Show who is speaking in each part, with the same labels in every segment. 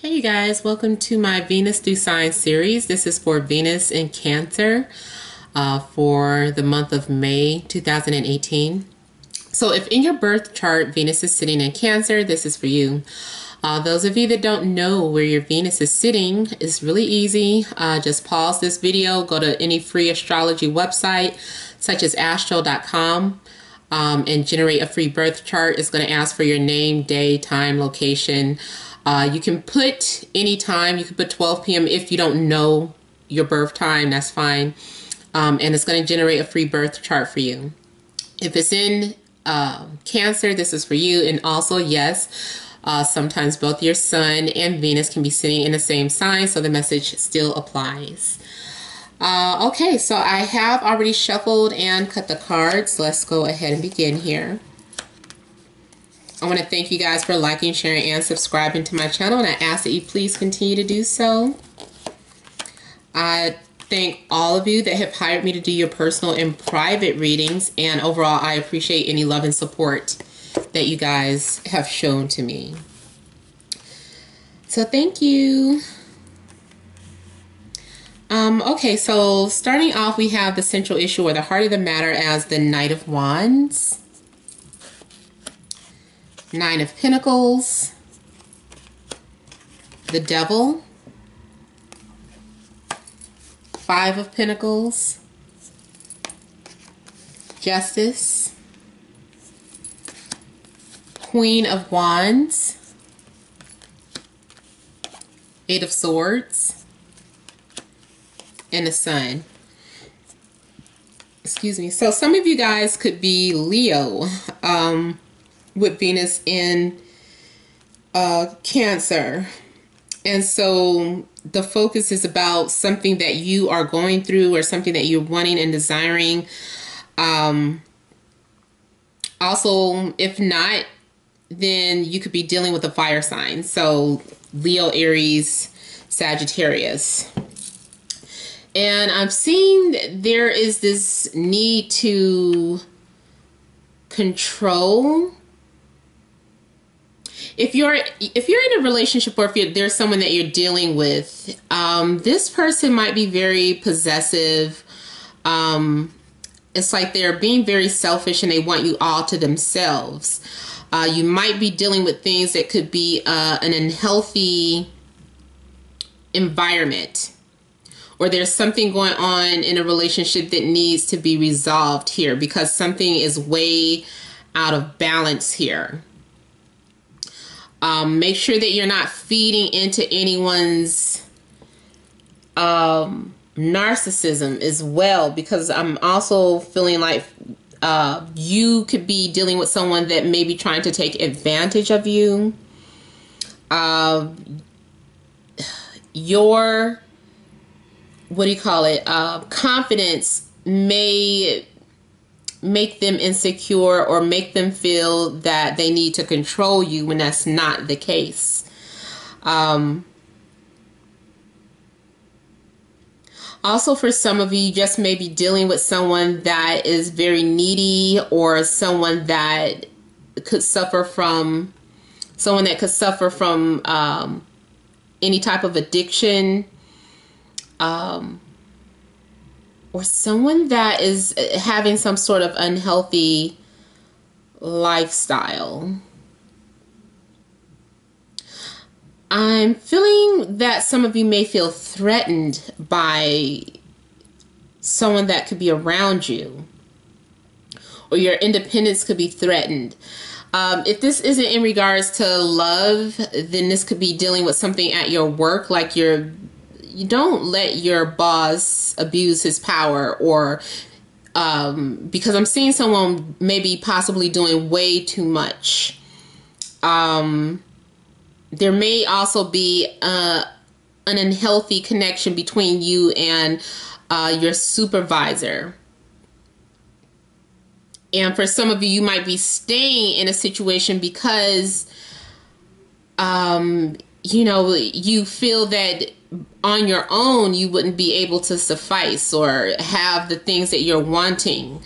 Speaker 1: Hey you guys, welcome to my Venus through Signs series. This is for Venus in Cancer for the month of May 2018. So if in your birth chart Venus is sitting in Cancer, this is for you. Those of you that don't know where your Venus is sitting, it's really easy. Just pause this video, go to any free astrology website such as astro.com and generate a free birth chart. It's going to ask for your name, day, time, location. You can put any time. You can put 12 p.m. if you don't know your birth time. That's fine. And it's going to generate a free birth chart for you. If it's in Cancer, this is for you. And also, yes, sometimes both your Sun and Venus can be sitting in the same sign, so the message still applies. Okay, so I have already shuffled and cut the cards. Let's go ahead and begin here. I want to thank you guys for liking, sharing, and subscribing to my channel, and I ask that you please continue to do so. I thank all of you that have hired me to do your personal and private readings, and overall, I appreciate any love and support that you guys have shown to me. So thank you. Okay, so starting off, we have the central issue or the heart of the matter as the Knight of Wands. Nine of Pentacles, the Devil, Five of Pentacles, Justice, Queen of Wands, Eight of Swords, and the Sun. Excuse me. So some of you guys could be Leo. With Venus in Cancer. And so the focus is about something that you are going through or something that you're wanting and desiring. Also, if not, then you could be dealing with a fire sign. So Leo, Aries, Sagittarius. And I'm seeing there is this need to control. If you're in a relationship, or if there's someone that you're dealing with, this person might be very possessive. It's like they're being very selfish and they want you all to themselves. You might be dealing with things that could be an unhealthy environment, or there's something going on in a relationship that needs to be resolved here because something is way out of balance here. Make sure that you're not feeding into anyone's narcissism as well, because I'm also feeling like you could be dealing with someone that may be trying to take advantage of you. Your, what do you call it, confidence may make them insecure or make them feel that they need to control you when that's not the case. Also, for some of you, you just may be dealing with someone that is very needy, or someone that could suffer from any type of addiction, or someone that is having some sort of unhealthy lifestyle. I'm feeling that some of you may feel threatened by someone that could be around you, or your independence could be threatened. If this isn't in regards to love, then this could be dealing with something at your work, like you don't let your boss abuse his power, or because I'm seeing someone maybe possibly doing way too much. There may also be an unhealthy connection between you and your supervisor. And for some of you, you might be staying in a situation because, you know, you feel that on your own, you wouldn't be able to suffice or have the things that you're wanting.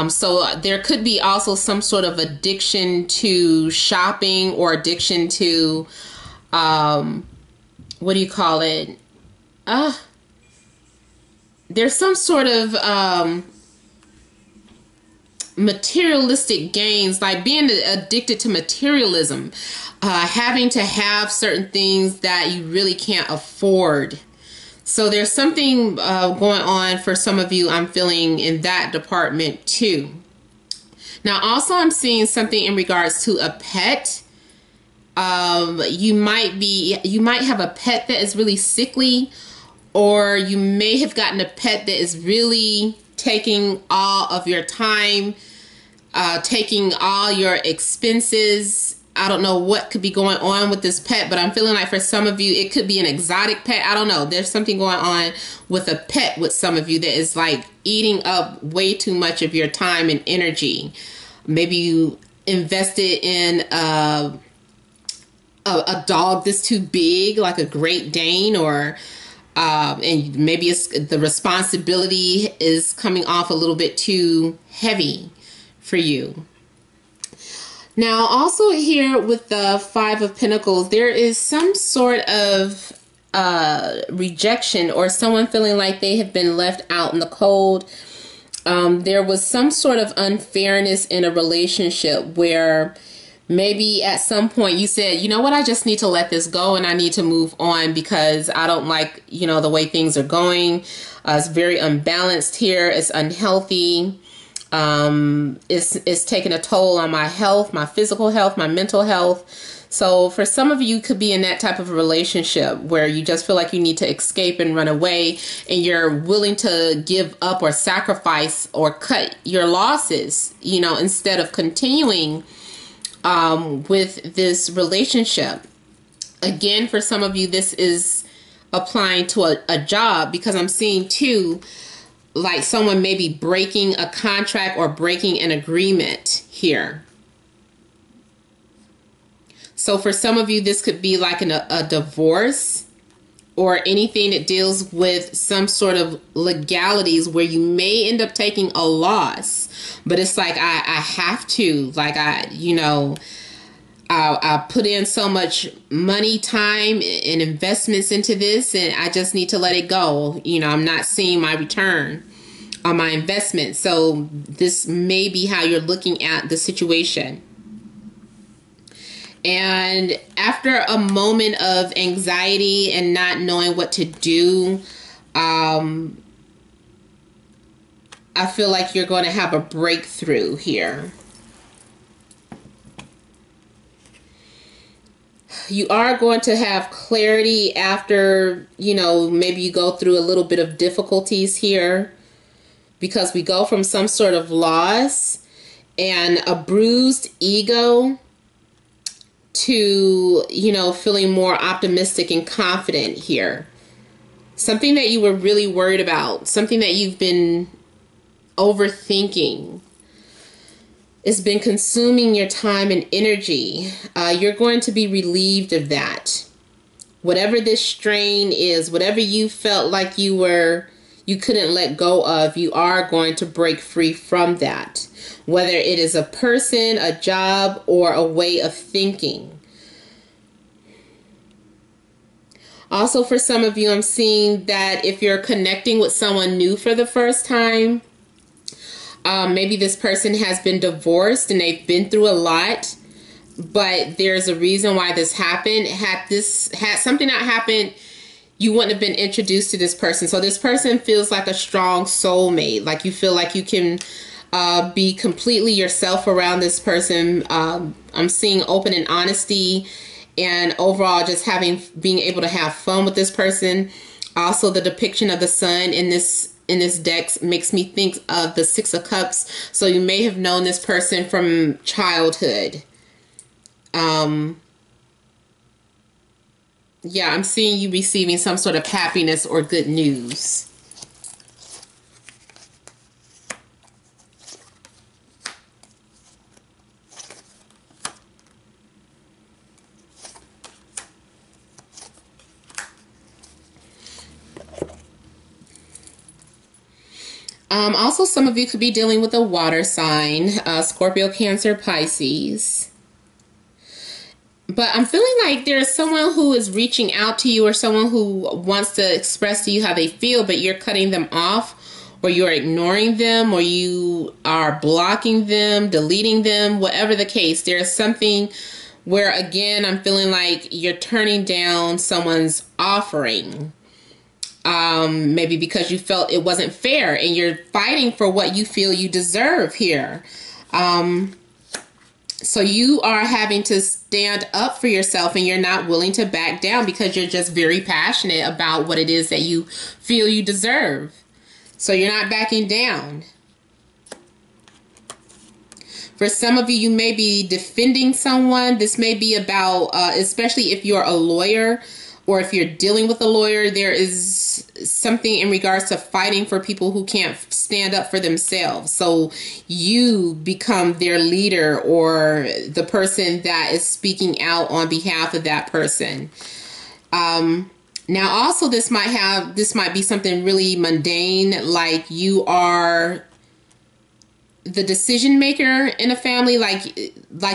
Speaker 1: So there could be also some sort of addiction to shopping, or addiction to what do you call it? There's some sort of materialistic gains, like being addicted to materialism, having to have certain things that you really can't afford. So there's something going on for some of you, I'm feeling, in that department too. Now also I'm seeing something in regards to a pet. You might have a pet that is really sickly, or you may have gotten a pet that is really taking all of your time, taking all your expenses. I don't know what could be going on with this pet, but I'm feeling like for some of you, it could be an exotic pet. I don't know. There's something going on with a pet with some of you that is like eating up way too much of your time and energy. Maybe you invested in a dog that's too big, like a Great Dane, or and maybe it's the responsibility is coming off a little bit too heavy for you. Now, also here with the Five of Pentacles, there is some sort of rejection, or someone feeling like they have been left out in the cold. There was some sort of unfairness in a relationship where maybe at some point you said, you know what, I just need to let this go and I need to move on because I don't like, the way things are going. It's very unbalanced here. It's unhealthy. It's taking a toll on my health, my physical health, my mental health. So for some of you, could be in that type of a relationship where you just feel like you need to escape and run away, and you're willing to give up or sacrifice or cut your losses, instead of continuing with this relationship. Again, for some of you, this is applying to a job, because I'm seeing too, like someone may be breaking a contract or breaking an agreement here. So for some of you, this could be like a divorce, or anything that deals with some sort of legalities where you may end up taking a loss. But it's like, I have to, like, I put in so much money, time, and investments into this, and I just need to let it go. I'm not seeing my return on my investment. So this may be how you're looking at the situation. And after a moment of anxiety and not knowing what to do, I feel like you're going to have a breakthrough here. You are going to have clarity after, maybe you go through a little bit of difficulties here, because we go from some sort of loss and a bruised ego to, feeling more optimistic and confident here. Something that you were really worried about, something that you've been overthinking, it's been consuming your time and energy. You're going to be relieved of that. Whatever this strain is, whatever you felt like you couldn't let go of, you are going to break free from that. Whether it is a person, a job, or a way of thinking. Also, for some of you, I'm seeing that if you're connecting with someone new for the first time, maybe this person has been divorced and they've been through a lot, but there's a reason why this happened. Had something not happened, you wouldn't have been introduced to this person. So this person feels like a strong soulmate. Like you feel like you can be completely yourself around this person. I'm seeing open and honesty, and overall just being able to have fun with this person. Also, the depiction of the sun in this deck makes me think of the Six of Cups. So you may have known this person from childhood. Yeah, I'm seeing you receiving some sort of happiness or good news. Also, some of you could be dealing with a water sign, Scorpio, Cancer, Pisces. But I'm feeling like there's someone who is reaching out to you or someone who wants to express to you how they feel, but you're cutting them off, or you're ignoring them, or you are blocking them, deleting them, whatever the case. There's something where, again, I'm feeling like you're turning down someone's offering. Maybe because you felt it wasn't fair, and you're fighting for what you feel you deserve here. So you are having to stand up for yourself, and you're not willing to back down because you're just very passionate about what it is that you feel you deserve. So you're not backing down. For some of you, you may be defending someone. This may be about, especially if you're a lawyer or if you're dealing with a lawyer, there is something in regards to fighting for people who can't stand up for themselves. So you become their leader or the person that is speaking out on behalf of that person. Now, also, this might be something really mundane, like you are the decision maker in a family, like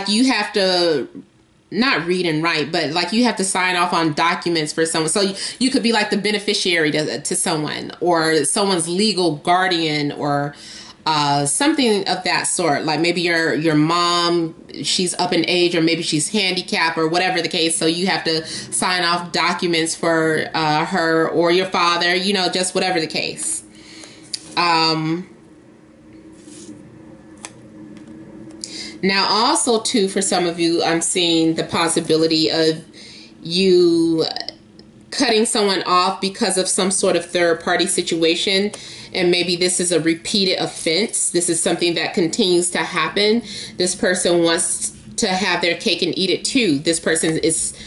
Speaker 1: you have to not read and write, but like you have to sign off on documents for someone. So you could be like the beneficiary to someone, or someone's legal guardian, or something of that sort. Like maybe your mom, she's up in age, or maybe she's handicapped, or whatever the case. So you have to sign off documents for her, or your father, you know, just whatever the case. Now, also, too, for some of you, I'm seeing the possibility of you cutting someone off because of some sort of third-party situation. And maybe this is a repeated offense. This is something that continues to happen. This person wants to have their cake and eat it, too. This person is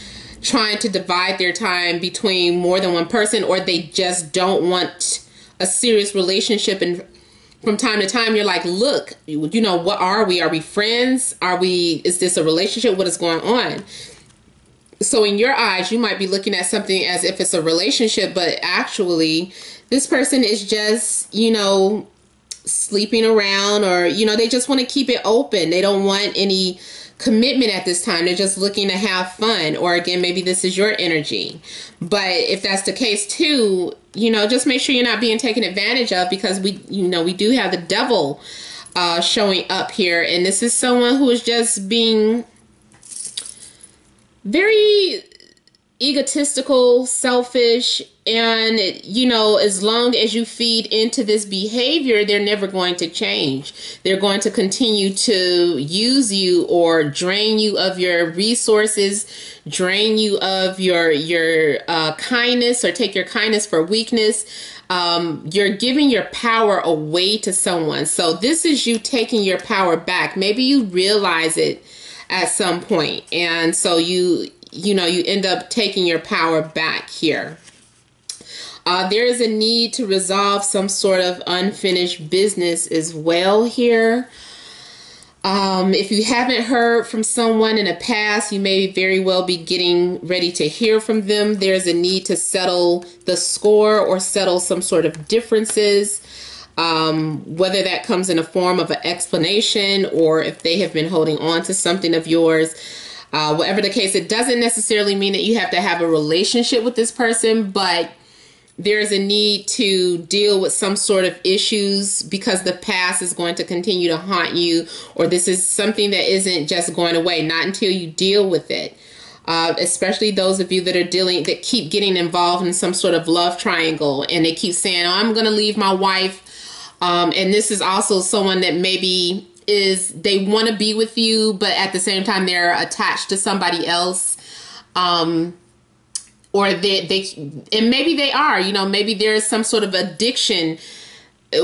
Speaker 1: trying to divide their time between more than one person, or they just don't want a serious relationship. And from time to time, you're like, look, you know, what are we? Are we friends? Is this a relationship? What is going on? So in your eyes, you might be looking at something as if it's a relationship, but actually this person is just, you know, sleeping around, or, you know, they just want to keep it open. They don't want any commitment at this time. They're just looking to have fun. Or again, maybe this is your energy. But if that's the case too, you know, just make sure you're not being taken advantage of, because we do have the devil showing up here. And this is someone who is just being very egotistical, selfish, and, you know, as long as you feed into this behavior, they're never going to change. They're going to continue to use you or drain you of your resources, drain you of your kindness, or take your kindness for weakness. You're giving your power away to someone. So this is you taking your power back. Maybe you realize it at some point, and so you end up taking your power back here. There is a need to resolve some sort of unfinished business as well here. If you haven't heard from someone in the past, you may very well be getting ready to hear from them. There's a need to settle the score or settle some sort of differences, whether that comes in a form of an explanation, or if they have been holding on to something of yours. Whatever the case, it doesn't necessarily mean that you have to have a relationship with this person, but there's a need to deal with some sort of issues, because the past is going to continue to haunt you, or this is something that isn't just going away, not until you deal with it. Especially those of you that keep getting involved in some sort of love triangle, and they keep saying, oh, I'm going to leave my wife. And this is also someone that maybe they want to be with you, but at the same time they're attached to somebody else. Or and maybe they are, you know, maybe there's some sort of addiction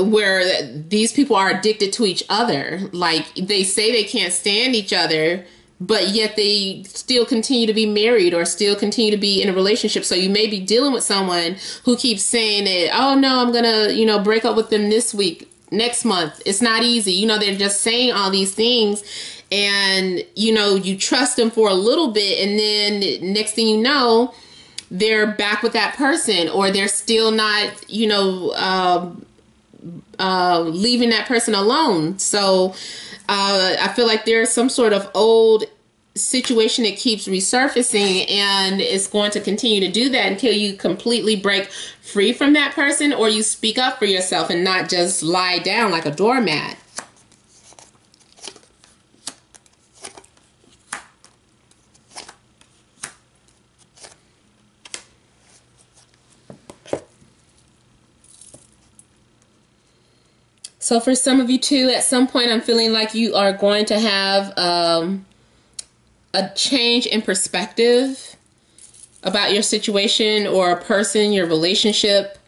Speaker 1: where these people are addicted to each other. Like, they say they can't stand each other, but yet they still continue to be married or still continue to be in a relationship. So you may be dealing with someone who keeps saying that, oh no, I'm gonna, you know, break up with them this week, next month. It's not easy. You know, they're just saying all these things, and, you know, you trust them for a little bit, and then next thing you know, they're back with that person, or they're still not, you know, leaving that person alone. So I feel like there's some sort of old situation that keeps resurfacing, and it's going to continue to do that until you completely break free from that person, or you speak up for yourself and not just lie down like a doormat. So for some of you too, at some point I'm feeling like you are going to have a change in perspective about your situation or a person, your relationship,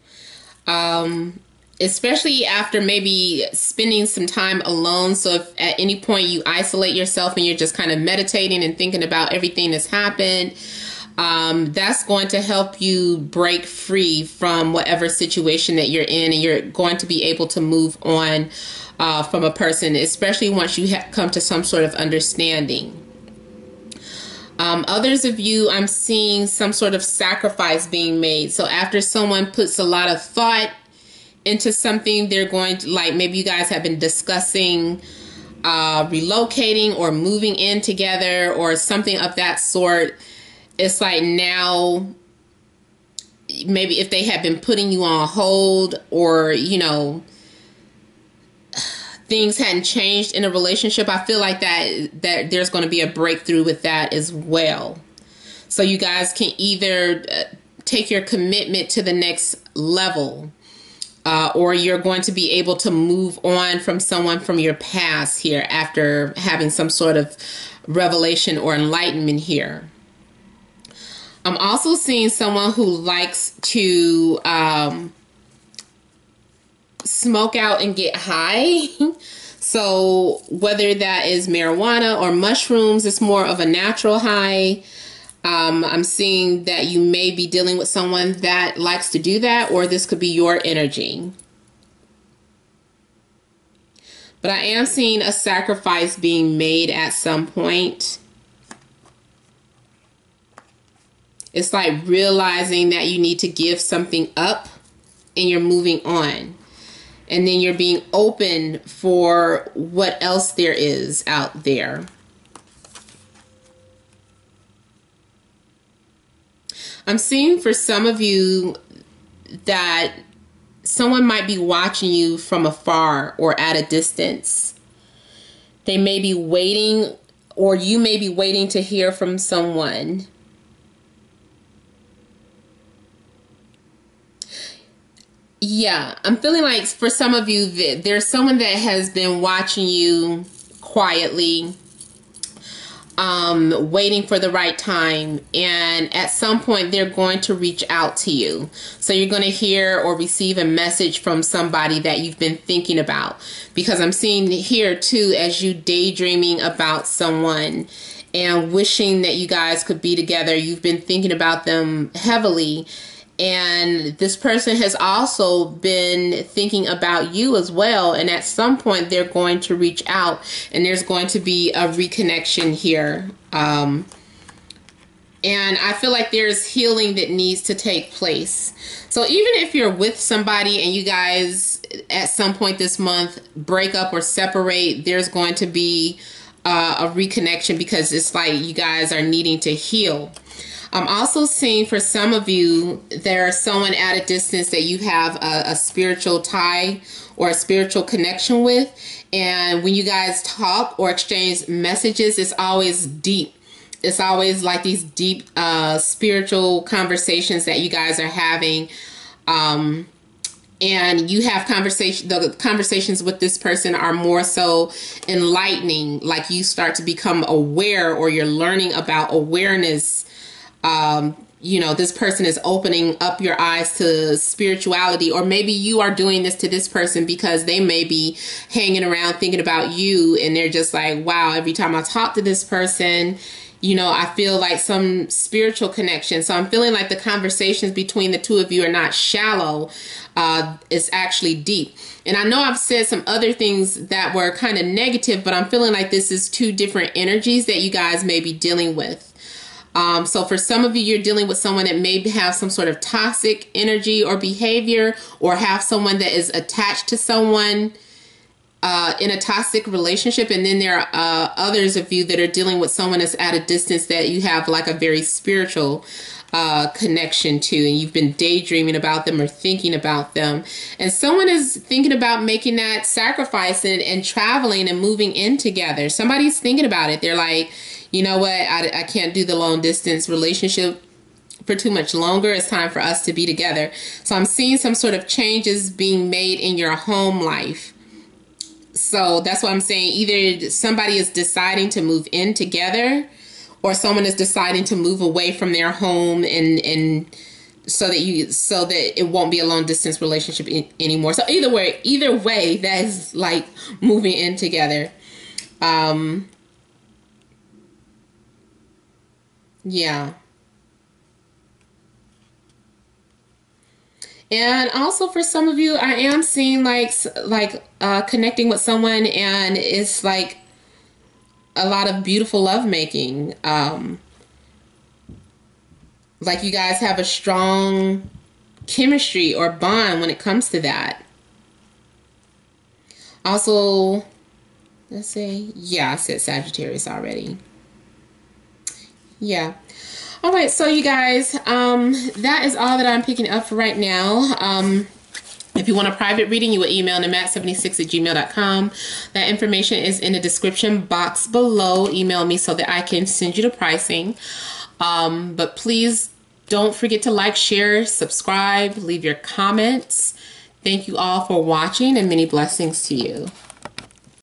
Speaker 1: especially after maybe spending some time alone. So if at any point you isolate yourself and you're just kind of meditating and thinking about everything that's happened, that's going to help you break free from whatever situation that you're in, and you're going to be able to move on from a person, especially once you come to some sort of understanding. Others of you, I'm seeing some sort of sacrifice being made. So after someone puts a lot of thought into something, they're going to, like, maybe you guys have been discussing relocating or moving in together or something of that sort. It's like now, maybe if they have been putting you on hold, or, you know, things hadn't changed in a relationship, I feel like that there's going to be a breakthrough with that as well. So you guys can either take your commitment to the next level, or you're going to be able to move on from someone from your past here after having some sort of revelation or enlightenment here. I'm also seeing someone who likes to smoke out and get high. So whether that is marijuana or mushrooms, it's more of a natural high. I'm seeing that you may be dealing with someone that likes to do that, or this could be your energy. But I am seeing a sacrifice being made at some point. It's like realizing that you need to give something up and you're moving on. And then you're being open for what else there is out there. I'm seeing for some of you that someone might be watching you from afar or at a distance. They may be waiting, or you may be waiting to hear from someone. Yeah, I'm feeling like for some of you that there's someone that has been watching you quietly, waiting for the right time, and at some point they're going to reach out to you. So you're going to hear or receive a message from somebody that you've been thinking about, because I'm seeing here too, as you daydreaming about someone and wishing that you guys could be together, you've been thinking about them heavily. And this person has also been thinking about you as well. And at some point, they're going to reach out, and there's going to be a reconnection here. And I feel like there's healing that needs to take place. So even if you're with somebody and you guys at some point this month break up or separate, there's going to be a reconnection, because it's like you guys are needing to heal. I'm also seeing for some of you, there's someone at a distance that you have a spiritual tie or a spiritual connection with. And when you guys talk or exchange messages, it's always deep. It's always like these deep spiritual conversations that you guys are having. And you have the conversations with this person are more so enlightening, like you start to become aware, or you're learning about awareness. You know, this person is opening up your eyes to spirituality, or maybe you are doing this to this person because they may be hanging around thinking about you, and they're just like, wow, every time I talk to this person, you know, I feel like some spiritual connection. So I'm feeling like the conversations between the two of you are not shallow. It's actually deep. And I know I've said some other things that were kind of negative, but I'm feeling like this is two different energies that you guys may be dealing with. So for some of you, you're dealing with someone that may have some sort of toxic energy or behavior, or have someone that is attached to someone in a toxic relationship, and then there are others of you that are dealing with someone that's at a distance that you have like a very spiritual connection to, and you've been daydreaming about them or thinking about them, and someone is thinking about making that sacrifice and traveling and moving in together. Somebody's thinking about it. They're like, you know what, I can't do the long distance relationship for too much longer. It's time for us to be together. So I'm seeing some sort of changes being made in your home life. So that's what I'm saying. Either somebody is deciding to move in together, or someone is deciding to move away from their home, and so that it won't be a long distance relationship anymore. So either way, that is like moving in together. Yeah. And also for some of you, I am seeing like connecting with someone, and it's like a lot of beautiful lovemaking. Like you guys have a strong chemistry or bond when it comes to that. Also, let's see. Yeah, I said Sagittarius already. Yeah. All right, so you guys, that is all that I'm picking up for right now. If you want a private reading, you will email namat76@gmail.com. That information is in the description box below. Email me so that I can send you the pricing. But please don't forget to like, share, subscribe, leave your comments. Thank you all for watching, and many blessings to you.